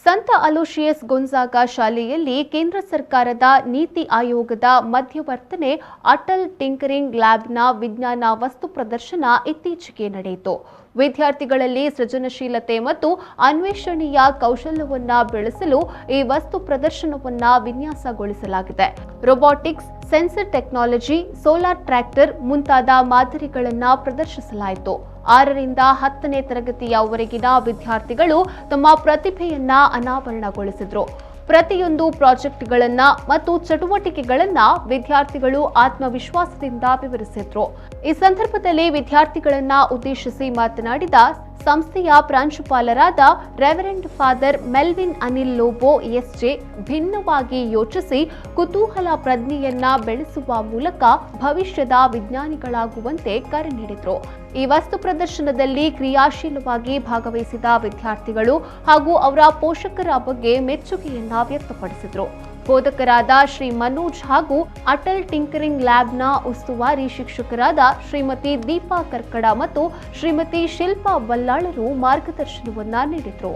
ಸಂತ Aloysius Gonzaga ಶಾಲೆಯಲ್ಲಿ ಕೇಂದ್ರ ಸರ್ಕಾರದ ನೀತಿ ಆಯೋಗದ ಮಧ್ಯವರ್ತನೆ ಅಟಲ್ ಟಿಂಕರಿಂಗ್ ಲ್ಯಾಬ್ನ ವಿಜ್ಞಾನ ವಸ್ತು ಪ್ರದರ್ಶನ ಇತ್ತೀಚೆಗೆ ನಡೆಯಿತು. ವಿದ್ಯಾರ್ಥಿಗಳಲ್ಲಿ ಸೃಜನಶೀಲತೆ ಮತ್ತು ಅನ್ವೇಷಣೆಯ ಕೌಶಲ್ಯವನ್ನು ಬೆಳೆಸಲು ಈ ವಸ್ತು ಪ್ರದರ್ಶನವನ್ನು ವಿನ್ಯಾಸಗೊಳಿಸಲಾಗಿದೆ. Robotics, sensor technology, solar tractor ಮುಂತಾದ ಮಾದರಿಗಳನ್ನು ಪ್ರದರ್ಶಿಸಲಾಯಿತು. 6ರಿಂದ 10ನೇ ತರಗತಿಯವರೆಗಿನ ವಿದ್ಯಾರ್ಥಿಗಳು ತಮ್ಮ ಪ್ರತಿಭೆಯನ್ನ ಅನಾವರಣಗೊಳಿಸಿದರು. ಪ್ರತಿಯೊಂದು ಪ್ರಾಜೆಕ್ಟ್ಗಳನ್ನ ಮತ್ತು ಚಟುವಟಿಕೆಗಳನ್ನ ವಿದ್ಯಾರ್ಥಿಗಳು ಆತ್ಮವಿಶ್ವಾಸದಿಂದ ವಿವರಿಸಿದ್ರು. ಈ ಸಂದರ್ಭದಲ್ಲಿ ವಿದ್ಯಾರ್ಥಿಗಳನ್ನ ಉದ್ದೇಶಿಸಿ ಮಾತನಾಡಿದ ಸಂಸ್ಥೆಯ ಪ್ರಾಂಶುಪಾಲರಾದ reverend father Melvin Anil Lobo SJ, ಭಿನ್ನವಾಗಿ ಯೋಚಿಸಿ ಕುತೂಹಲ ಪ್ರಜ್ಞೆಯನ್ನ ಬೆಳೆಸುವ ಮೂಲಕ ಭವಿಷ್ಯದ ವಿಜ್ಞಾನಿಗಳಾಗುವಂತೆ ಕರೆ ನೀಡಿದರು. ಈ ವಸ್ತು ಪ್ರದರ್ಶನದಲ್ಲಿ ಕ್ರಿಯಾಶೀಲವಾಗಿ ಭಾಗವಹಿಸಿದ ವಿದ್ಯಾರ್ಥಿಗಳು ಹಾಗೂ ಅವರ ಪೋಷಕರ ಬಗ್ಗೆ ಮೆಚ್ಚುಗೆಯನ್ನ ವ್ಯಕ್ತಪಡಿಸಿದರು. ಬೋಧಕರಾದ ಶ್ರೀ ಮನೋಜ್ ಹಾಗೂ ಅಟಲ್ ಟಿಂಕರಿಂಗ್ ಲ್ಯಾಬ್ನ ಉಸ್ತುವಾರಿ ಶಿಕ್ಷಕರಾದ ಶ್ರೀಮತಿ ದೀಪಾ ಕರ್ಕಡ ಮತ್ತು ಶ್ರೀಮತಿ ಶಿಲ್ಪಾ ಬಲ್ಲಾಳರು ಮಾರ್ಗದರ್ಶನವನ್ನ ನೀಡಿದರು.